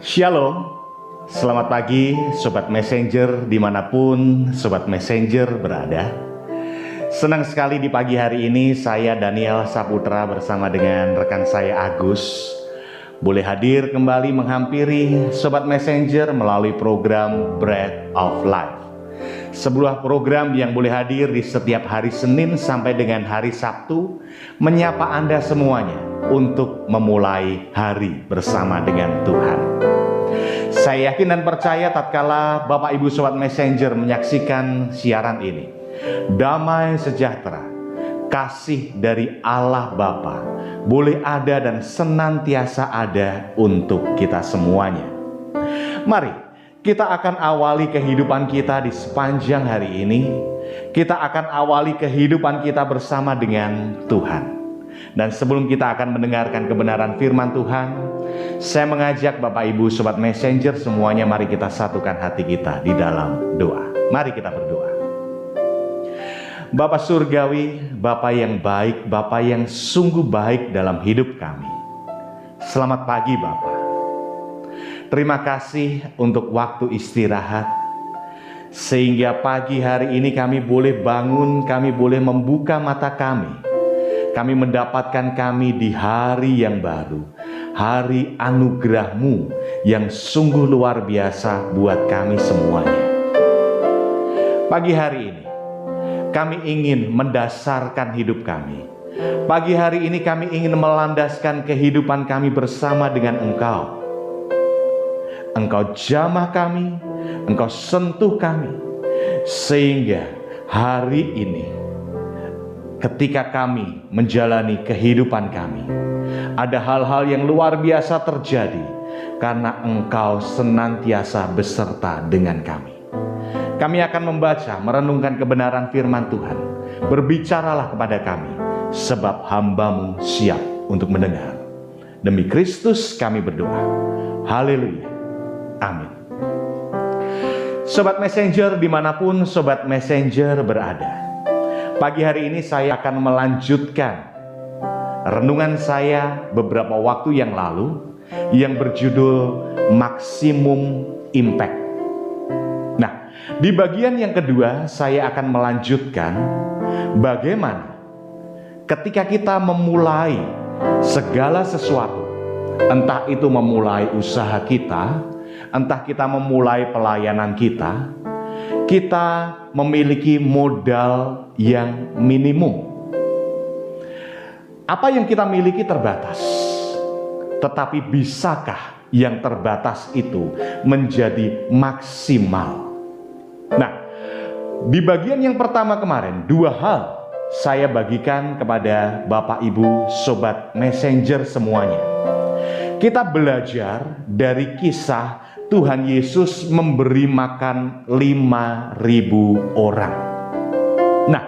Shalom, selamat pagi Sobat Messenger dimanapun Sobat Messenger berada. Senang sekali di pagi hari ini saya Daniel Saputra bersama dengan rekan saya Agus boleh hadir kembali menghampiri Sobat Messenger melalui program Bread of Life. Sebuah program yang boleh hadir di setiap hari Senin sampai dengan hari Sabtu, menyapa Anda semuanya untuk memulai hari bersama dengan Tuhan. Saya yakin dan percaya tatkala Bapak Ibu Sobat Messenger menyaksikan siaran ini, damai sejahtera, kasih dari Allah Bapa boleh ada dan senantiasa ada untuk kita semuanya. Mari kita akan awali kehidupan kita di sepanjang hari ini. Kita akan awali kehidupan kita bersama dengan Tuhan. Dan sebelum kita akan mendengarkan kebenaran firman Tuhan, saya mengajak Bapak Ibu Sobat Messenger semuanya, mari kita satukan hati kita di dalam doa. Mari kita berdoa. Bapa Surgawi, Bapa yang baik, Bapa yang sungguh baik dalam hidup kami. Selamat pagi Bapa. Terima kasih untuk waktu istirahat, sehingga pagi hari ini kami boleh bangun, kami boleh membuka mata kami. Kami mendapatkan kami di hari yang baru, hari anugerah-Mu yang sungguh luar biasa buat kami semuanya. Pagi hari ini, kami ingin mendasarkan hidup kami. Pagi hari ini kami ingin melandaskan kehidupan kami bersama dengan Engkau. Engkau jamah kami, Engkau sentuh kami, sehingga hari ini ketika kami menjalani kehidupan kami, ada hal-hal yang luar biasa terjadi karena Engkau senantiasa beserta dengan kami. Kami akan membaca, merenungkan kebenaran firman Tuhan. Berbicaralah kepada kami, sebab hamba-Mu siap untuk mendengar. Demi Kristus kami berdoa. Haleluya. Amin. Sobat Messenger dimanapun Sobat Messenger berada, pagi hari ini saya akan melanjutkan renungan saya beberapa waktu yang lalu yang berjudul Maksimum Impact. Nah, di bagian yang kedua saya akan melanjutkan bagaimana ketika kita memulai segala sesuatu, entah itu memulai usaha kita, entah kita memulai pelayanan kita, kita memiliki modal yang minimum. Apa yang kita miliki terbatas, tetapi bisakah yang terbatas itu menjadi maksimal? Nah, di bagian yang pertama kemarin, dua hal saya bagikan kepada Bapak Ibu Sobat Messenger semuanya. Kita belajar dari kisah Tuhan Yesus memberi makan 5.000 orang. Nah,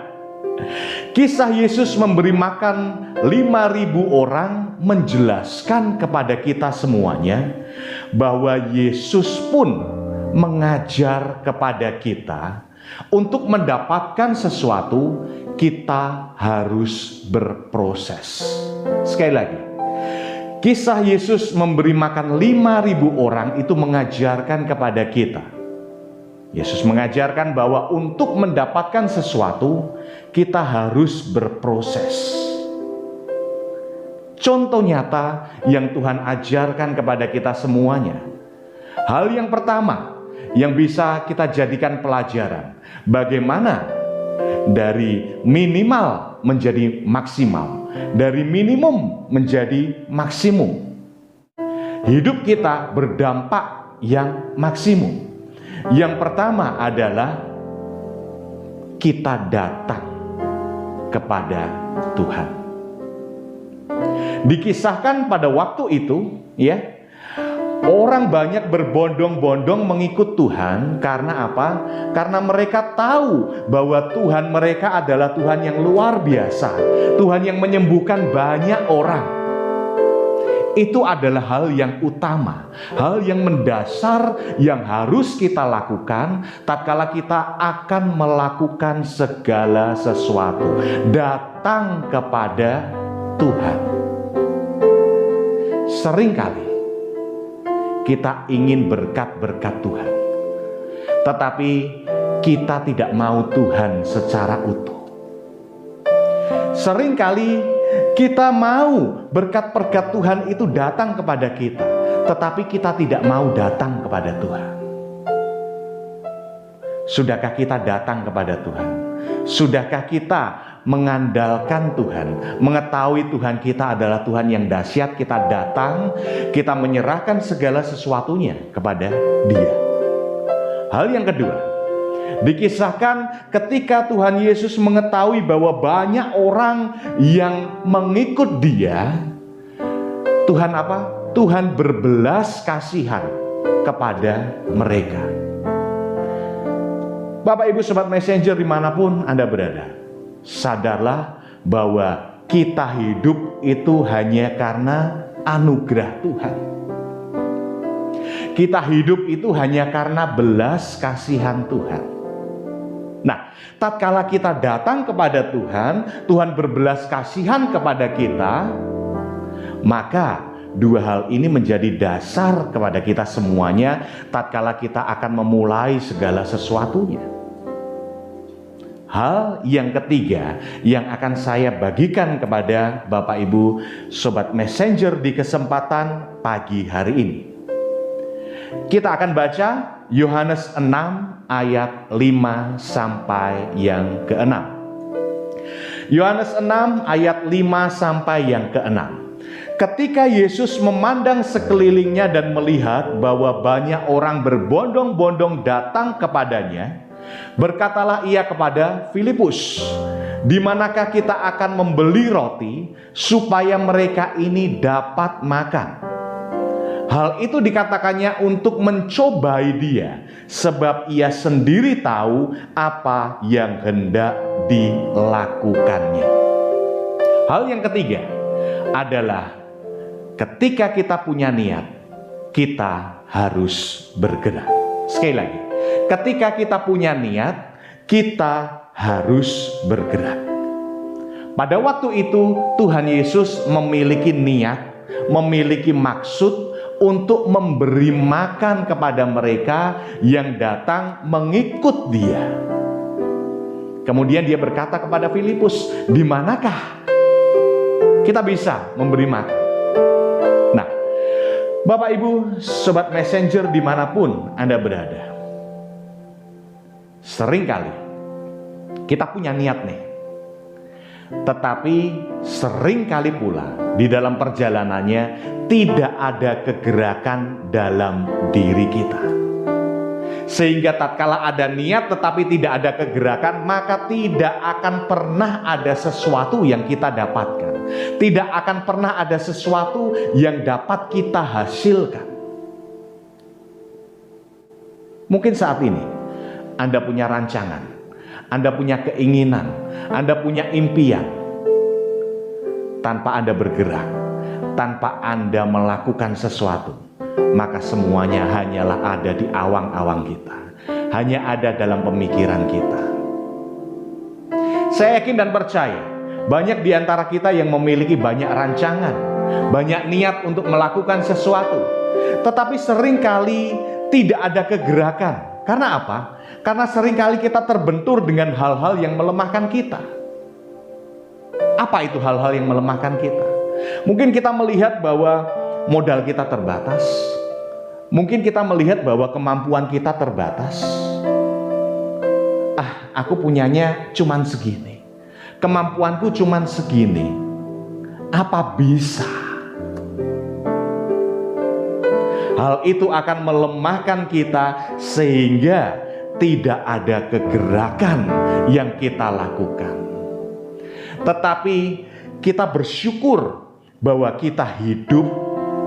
kisah Yesus memberi makan 5.000 orang menjelaskan kepada kita semuanya bahwa Yesus pun mengajar kepada kita untuk mendapatkan sesuatu kita harus berproses. Sekali lagi, kisah Yesus memberi makan 5.000 orang itu mengajarkan kepada kita. Yesus mengajarkan bahwa untuk mendapatkan sesuatu, kita harus berproses. Contoh nyata yang Tuhan ajarkan kepada kita semuanya. Hal yang pertama yang bisa kita jadikan pelajaran, bagaimana dari minimal menjadi maksimal, dari minimum menjadi maksimum. Hidup kita berdampak yang maksimum. Yang pertama adalah kita datang kepada Tuhan. Dikisahkan pada waktu itu, ya, orang banyak berbondong-bondong mengikut Tuhan. Karena apa? Karena mereka tahu bahwa Tuhan mereka adalah Tuhan yang luar biasa, Tuhan yang menyembuhkan banyak orang. Itu adalah hal yang utama, hal yang mendasar yang harus kita lakukan tatkala kita akan melakukan segala sesuatu. Datang kepada Tuhan. Seringkali kita ingin berkat-berkat Tuhan. Tetapi kita tidak mau Tuhan secara utuh. Seringkali kita mau berkat-berkat Tuhan itu datang kepada kita, tetapi kita tidak mau datang kepada Tuhan. Sudahkah kita datang kepada Tuhan? Sudahkah kita mengandalkan Tuhan, mengetahui Tuhan kita adalah Tuhan yang dahsyat? Kita datang, kita menyerahkan segala sesuatunya kepada Dia. Hal yang kedua, dikisahkan ketika Tuhan Yesus mengetahui bahwa banyak orang yang mengikut Dia, Tuhan apa? Tuhan berbelas kasihan kepada mereka. Bapak Ibu Sobat Messenger dimanapun Anda berada, sadarlah bahwa kita hidup itu hanya karena anugerah Tuhan. Kita hidup itu hanya karena belas kasihan Tuhan. Nah, tatkala kita datang kepada Tuhan, Tuhan berbelas kasihan kepada kita, maka dua hal ini menjadi dasar kepada kita semuanya tatkala kita akan memulai segala sesuatunya. Hal yang ketiga yang akan saya bagikan kepada Bapak Ibu Sobat Messenger di kesempatan pagi hari ini. Kita akan baca Yohanes 6 ayat 5 sampai yang ke-6. Yohanes 6 ayat 5 sampai yang ke-6. Ketika Yesus memandang sekelilingnya dan melihat bahwa banyak orang berbondong-bondong datang kepadanya, berkatalah ia kepada Filipus, "Di manakah kita akan membeli roti supaya mereka ini dapat makan?" Hal itu dikatakannya untuk mencobai dia, sebab ia sendiri tahu apa yang hendak dilakukannya. Hal yang ketiga adalah ketika kita punya niat, kita harus bergerak. Sekali lagi, ketika kita punya niat, kita harus bergerak. Pada waktu itu Tuhan Yesus memiliki niat, memiliki maksud untuk memberi makan kepada mereka yang datang mengikut Dia. Kemudian Dia berkata kepada Filipus, "Di manakah kita bisa memberi makan?" Nah, Bapak Ibu Sobat Messenger dimanapun Anda berada, seringkali kita punya niat nih, tetapi seringkali pula di dalam perjalanannya tidak ada kegerakan dalam diri kita. Sehingga tatkala ada niat tetapi tidak ada kegerakan, maka tidak akan pernah ada sesuatu yang kita dapatkan. Tidak akan pernah ada sesuatu yang dapat kita hasilkan. Mungkin saat ini Anda punya rancangan, Anda punya keinginan, Anda punya impian. Tanpa Anda bergerak, tanpa Anda melakukan sesuatu, maka semuanya hanyalah ada di awang-awang kita, hanya ada dalam pemikiran kita. Saya yakin dan percaya banyak di antara kita yang memiliki banyak rancangan, banyak niat untuk melakukan sesuatu, tetapi seringkali tidak ada kegerakan. Karena apa? Karena seringkali kita terbentur dengan hal-hal yang melemahkan kita. Apa itu hal-hal yang melemahkan kita? Mungkin kita melihat bahwa modal kita terbatas. Mungkin kita melihat bahwa kemampuan kita terbatas. Aku punyanya cuman segini. Kemampuanku cuman segini. Apa bisa? Hal itu akan melemahkan kita sehingga tidak ada kegerakan yang kita lakukan. Tetapi kita bersyukur bahwa kita hidup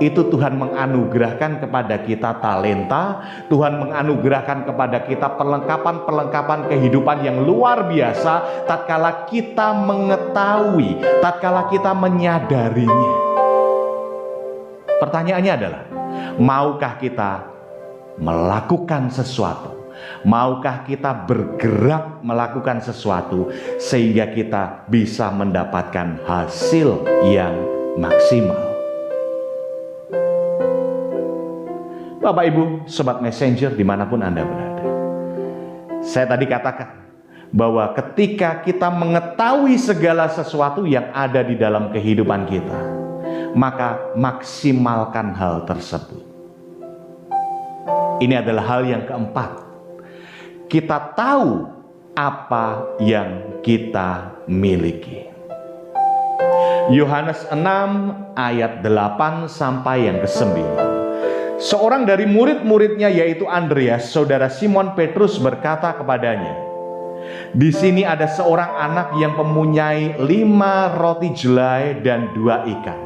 itu Tuhan menganugerahkan kepada kita talenta, Tuhan menganugerahkan kepada kita perlengkapan-perlengkapan kehidupan yang luar biasa tatkala kita mengetahui, tatkala kita menyadarinya. Pertanyaannya adalah, maukah kita melakukan sesuatu? Maukah kita bergerak melakukan sesuatu sehingga kita bisa mendapatkan hasil yang maksimal? Bapak Ibu, Sobat Messenger dimanapun Anda berada. Saya tadi katakan bahwa ketika kita mengetahui segala sesuatu yang ada di dalam kehidupan kita, maka maksimalkan hal tersebut. Ini adalah hal yang keempat. Kita tahu apa yang kita miliki. Yohanes 6 ayat 8 sampai yang ke-9. Seorang dari murid-muridnya yaitu Andreas, saudara Simon Petrus berkata kepadanya, "Di sini ada seorang anak yang mempunyai 5 roti jelai dan 2 ikan.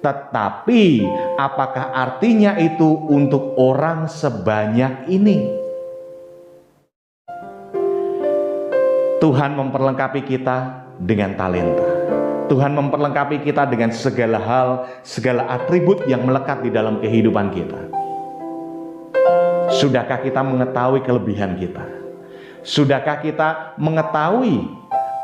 Tetapi apakah artinya itu untuk orang sebanyak ini?" Tuhan memperlengkapi kita dengan talenta. Tuhan memperlengkapi kita dengan segala hal, segala atribut yang melekat di dalam kehidupan kita. Sudahkah kita mengetahui kelebihan kita? Sudahkah kita mengetahui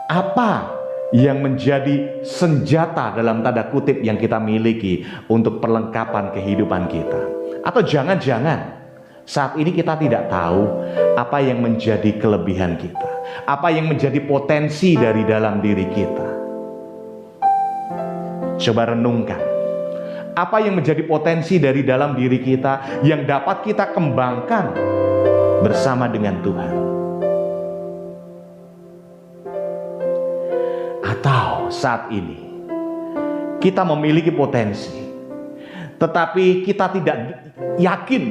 apa yang menjadi senjata dalam tanda kutip yang kita miliki untuk perlengkapan kehidupan kita? Atau jangan-jangan saat ini kita tidak tahu apa yang menjadi kelebihan kita, apa yang menjadi potensi dari dalam diri kita. Coba renungkan, apa yang menjadi potensi dari dalam diri kita yang dapat kita kembangkan bersama dengan Tuhan. Atau saat ini kita memiliki potensi, tetapi kita tidak yakin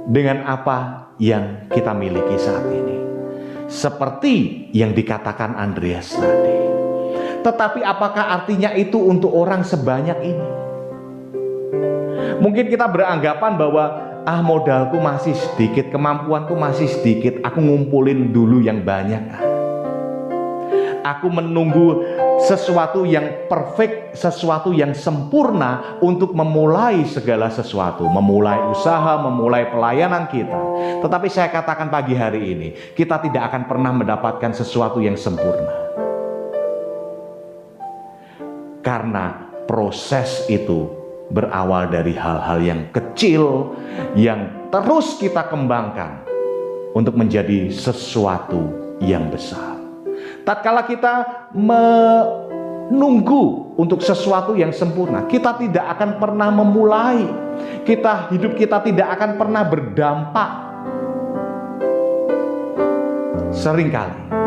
dengan apa yang kita miliki saat ini. Seperti yang dikatakan Andreas tadi. Tetapi apakah artinya itu untuk orang sebanyak ini? Mungkin kita beranggapan bahwa modalku masih sedikit, kemampuanku masih sedikit, aku ngumpulin dulu yang banyak. Aku menunggu sesuatu yang perfect, sesuatu yang sempurna untuk memulai segala sesuatu, memulai usaha, memulai pelayanan kita. Tetapi saya katakan pagi hari ini, kita tidak akan pernah mendapatkan sesuatu yang sempurna. Karena proses itu berawal dari hal-hal yang kecil yang terus kita kembangkan untuk menjadi sesuatu yang besar. Tatkala kita menunggu untuk sesuatu yang sempurna, kita tidak akan pernah memulai. Hidup kita tidak akan pernah berdampak. Seringkali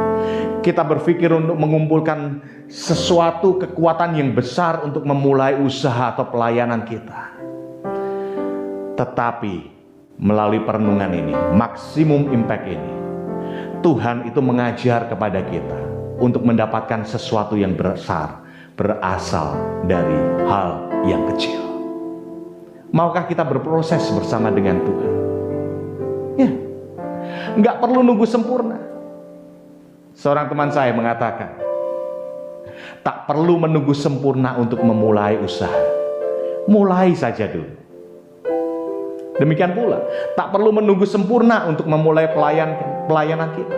kita berpikir untuk mengumpulkan sesuatu kekuatan yang besar untuk memulai usaha atau pelayanan kita. Tetapi melalui perenungan ini, maksimum impact ini, Tuhan itu mengajar kepada kita untuk mendapatkan sesuatu yang besar berasal dari hal yang kecil. Maukah kita berproses bersama dengan Tuhan? Ya, nggak perlu nunggu sempurna. Seorang teman saya mengatakan, tak perlu menunggu sempurna untuk memulai usaha. Mulai saja dulu. Demikian pula, tak perlu menunggu sempurna untuk memulai pelayanan kita.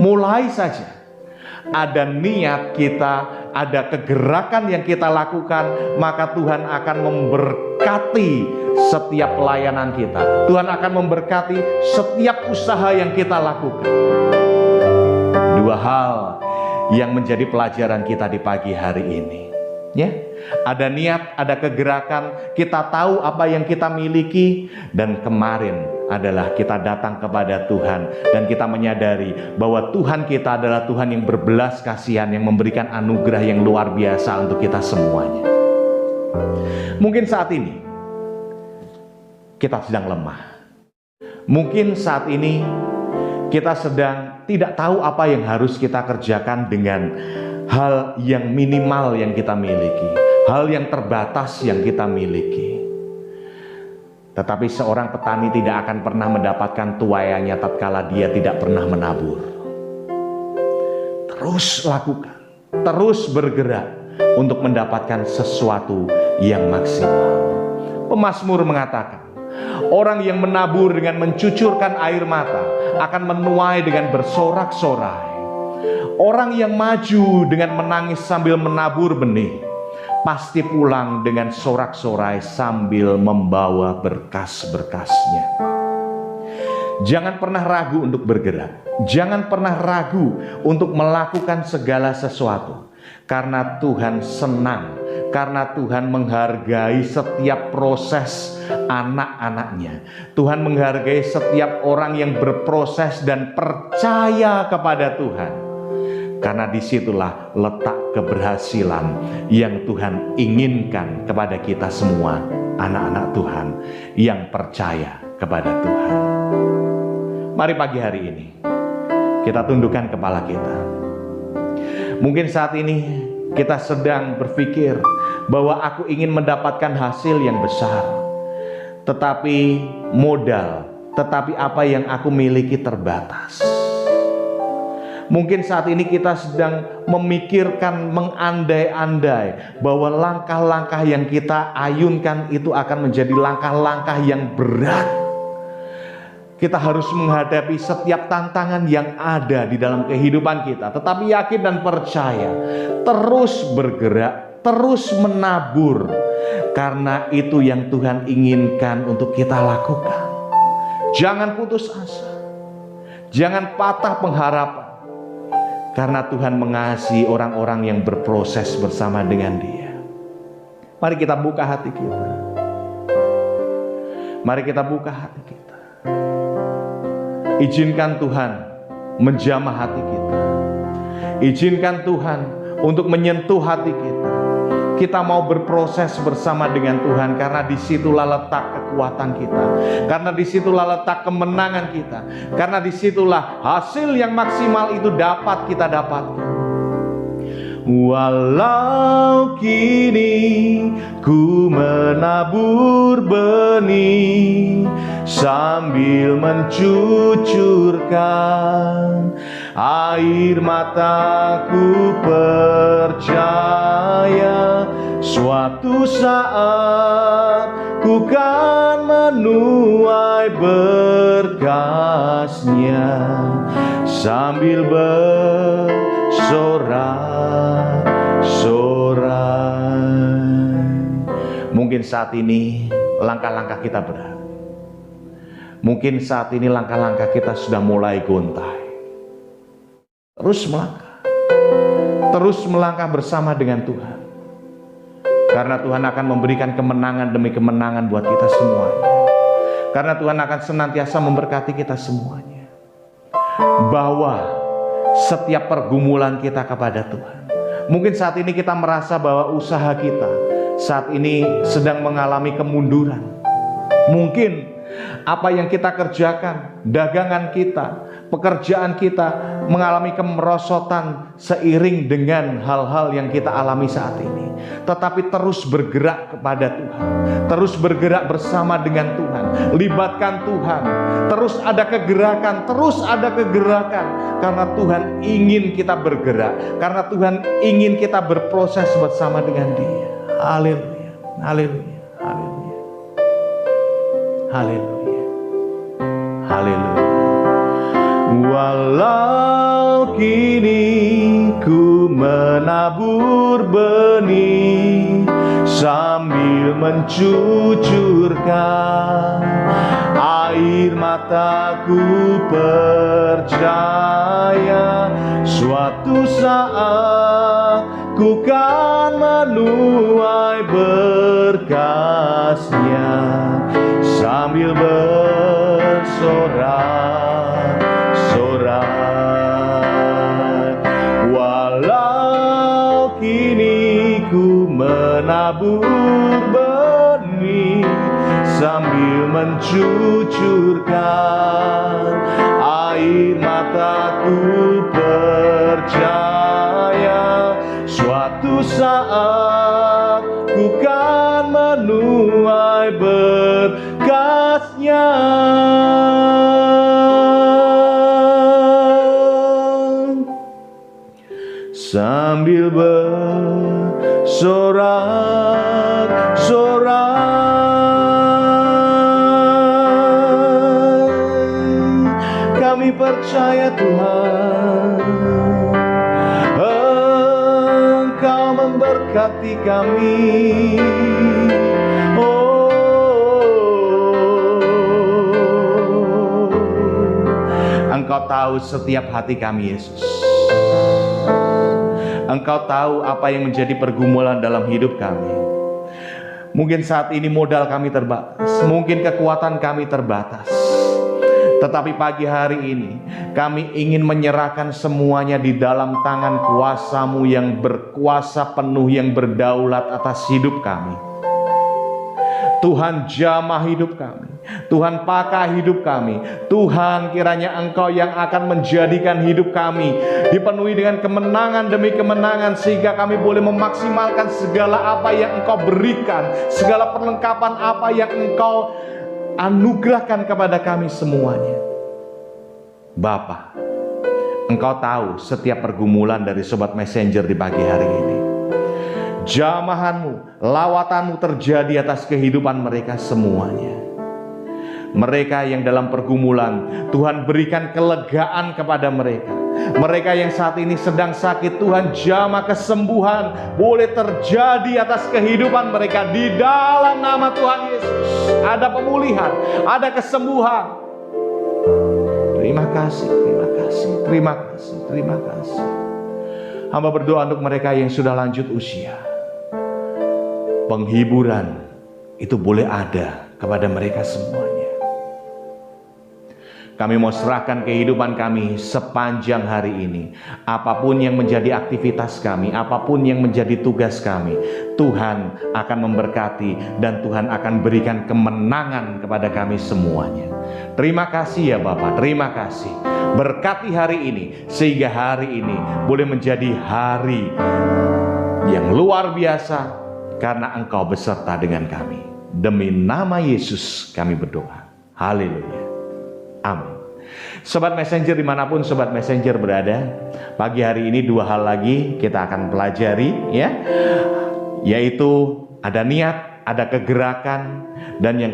Mulai saja. Ada niat kita, ada kegerakan yang kita lakukan, maka Tuhan akan memberkati setiap pelayanan kita. Tuhan akan memberkati setiap usaha yang kita lakukan. Dua hal yang menjadi pelajaran kita di pagi hari ini, ya. Ada niat, ada kegerakan, kita tahu apa yang kita miliki, dan kemarin adalah kita datang kepada Tuhan dan kita menyadari bahwa Tuhan kita adalah Tuhan yang berbelas kasihan, yang memberikan anugerah yang luar biasa untuk kita semuanya. Mungkin saat ini kita sedang lemah. Mungkin saat ini kita sedang tidak tahu apa yang harus kita kerjakan dengan hal yang minimal yang kita miliki, hal yang terbatas yang kita miliki. Tetapi seorang petani tidak akan pernah mendapatkan tuaiannya tatkala dia tidak pernah menabur. Terus lakukan, terus bergerak untuk mendapatkan sesuatu yang maksimal. Pemazmur mengatakan, orang yang menabur dengan mencucurkan air mata akan menuai dengan bersorak-sorai. Orang yang maju dengan menangis sambil menabur benih pasti pulang dengan sorak-sorai sambil membawa berkas-berkasnya. Jangan pernah ragu untuk bergerak. Jangan pernah ragu untuk melakukan segala sesuatu. Karena Tuhan senang, karena Tuhan menghargai setiap proses anak-anaknya. Tuhan menghargai setiap orang yang berproses dan percaya kepada Tuhan. Karena disitulah letak keberhasilan yang Tuhan inginkan kepada kita semua, anak-anak Tuhan yang percaya kepada Tuhan. Mari pagi hari ini kita tundukkan kepala kita. Mungkin saat ini kita sedang berpikir bahwa aku ingin mendapatkan hasil yang besar, tetapi apa yang aku miliki terbatas. Mungkin saat ini kita sedang memikirkan, mengandai-andai bahwa langkah-langkah yang kita ayunkan itu akan menjadi langkah-langkah yang berat. Kita harus menghadapi setiap tantangan yang ada di dalam kehidupan kita, tetapi yakin dan percaya, terus bergerak, terus menabur, karena itu yang Tuhan inginkan untuk kita lakukan. Jangan putus asa, jangan patah pengharapan, karena Tuhan mengasihi orang-orang yang berproses bersama dengan Dia. Mari kita buka hati kita. Mari kita buka hati kita. Izinkan Tuhan menjamah hati kita. Izinkan Tuhan untuk menyentuh hati kita. Kita mau berproses bersama dengan Tuhan, karena disitulah letak kekuatan kita, karena disitulah letak kemenangan kita, karena disitulah hasil yang maksimal itu dapat kita dapatkan. Walau kini ku menabur benih sambil mencucurkan air mataku, percaya suatu saat ku kan menuai berkasnya sambil bersorak-sorai. Mungkin saat ini langkah-langkah kita berat. Mungkin saat ini langkah-langkah kita sudah mulai gontai. Terus melangkah bersama dengan Tuhan. Karena Tuhan akan memberikan kemenangan demi kemenangan buat kita semuanya. Karena Tuhan akan senantiasa memberkati kita semuanya. Bawa setiap pergumulan kita kepada Tuhan. Mungkin saat ini kita merasa bahwa usaha kita saat ini sedang mengalami kemunduran. Mungkin apa yang kita kerjakan, dagangan kita, pekerjaan kita mengalami kemerosotan seiring dengan hal-hal yang kita alami saat ini. Tetapi terus bergerak kepada Tuhan, terus bergerak bersama dengan Tuhan, libatkan Tuhan. Terus ada kegerakan, karena Tuhan ingin kita bergerak, karena Tuhan ingin kita berproses bersama dengan Dia. Haleluya, haleluya, haleluya, haleluya, haleluya. Walau kini ku menabur benih sambil mencucurkan air mataku, percaya suatu saat ku kan menuai berkasnya sambil bersorak-sorai. Walau kini ku menabur benih sambil mencucurkan air mataku, percaya suatu saat ku kan menuai berkasnya sambil bersorak-sorai. Kami percaya Tuhan, Engkau memberkati berkati kami. Engkau tahu setiap hati kami, Yesus. Engkau tahu apa yang menjadi pergumulan dalam hidup kami. Mungkin saat ini modal kami terbatas, mungkin kekuatan kami terbatas. Tetapi pagi hari ini kami ingin menyerahkan semuanya di dalam tangan kuasa-Mu yang berkuasa penuh, yang berdaulat atas hidup kami. Tuhan, jamah hidup kami. Tuhan, pakai hidup kami. Tuhan, kiranya Engkau yang akan menjadikan hidup kami dipenuhi dengan kemenangan demi kemenangan, sehingga kami boleh memaksimalkan segala apa yang Engkau berikan, segala perlengkapan apa yang Engkau anugerahkan kepada kami semuanya. Bapa, Engkau tahu setiap pergumulan dari Sobat Messenger di pagi hari ini. Jamahan-Mu, lawatan-Mu terjadi atas kehidupan mereka semuanya. Mereka yang dalam pergumulan, Tuhan berikan kelegaan kepada mereka. Mereka yang saat ini sedang sakit, Tuhan jamah kesembuhan boleh terjadi atas kehidupan mereka di dalam nama Tuhan Yesus. Ada pemulihan, ada kesembuhan. Terima kasih, terima kasih, terima kasih, terima kasih. Hamba berdoa untuk mereka yang sudah lanjut usia. Penghiburan itu boleh ada kepada mereka semuanya. Kami mau serahkan kehidupan kami sepanjang hari ini. Apapun yang menjadi aktivitas kami, apapun yang menjadi tugas kami, Tuhan akan memberkati dan Tuhan akan berikan kemenangan kepada kami semuanya. Terima kasih ya Bapak, terima kasih. Berkati hari ini, sehingga hari ini boleh menjadi hari yang luar biasa, karena Engkau beserta dengan kami. Demi nama Yesus kami berdoa. Haleluya. Amin. Sobat Messenger dimanapun Sobat Messenger berada, pagi hari ini dua hal lagi kita akan pelajari ya, yaitu ada niat, ada kegerakan, dan yang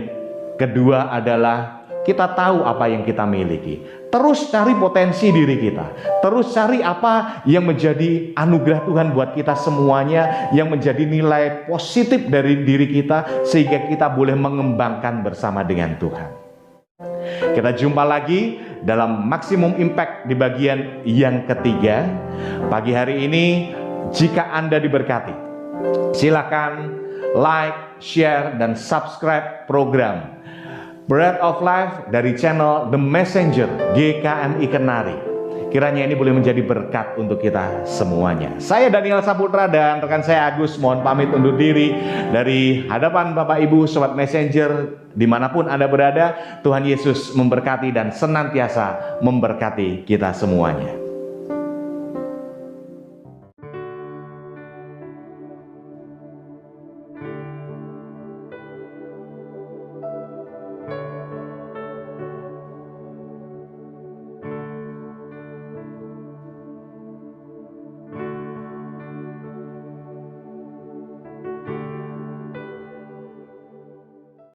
kedua adalah kita tahu apa yang kita miliki. Terus cari potensi diri kita. Terus cari apa yang menjadi anugerah Tuhan buat kita semuanya, yang menjadi nilai positif dari diri kita, sehingga kita boleh mengembangkan bersama dengan Tuhan. Kita jumpa lagi dalam Maksimum Impact di bagian yang ketiga. Pagi hari ini, jika Anda diberkati, silakan like, share, dan subscribe program Bread of Life dari channel The Messenger GKMI Kenari. Kiranya ini boleh menjadi berkat untuk kita semuanya. Saya Daniel Saputra dan rekan saya Agus mohon pamit undur diri dari hadapan Bapak Ibu Sobat Messenger dimanapun Anda berada. Tuhan Yesus memberkati dan senantiasa memberkati kita semuanya.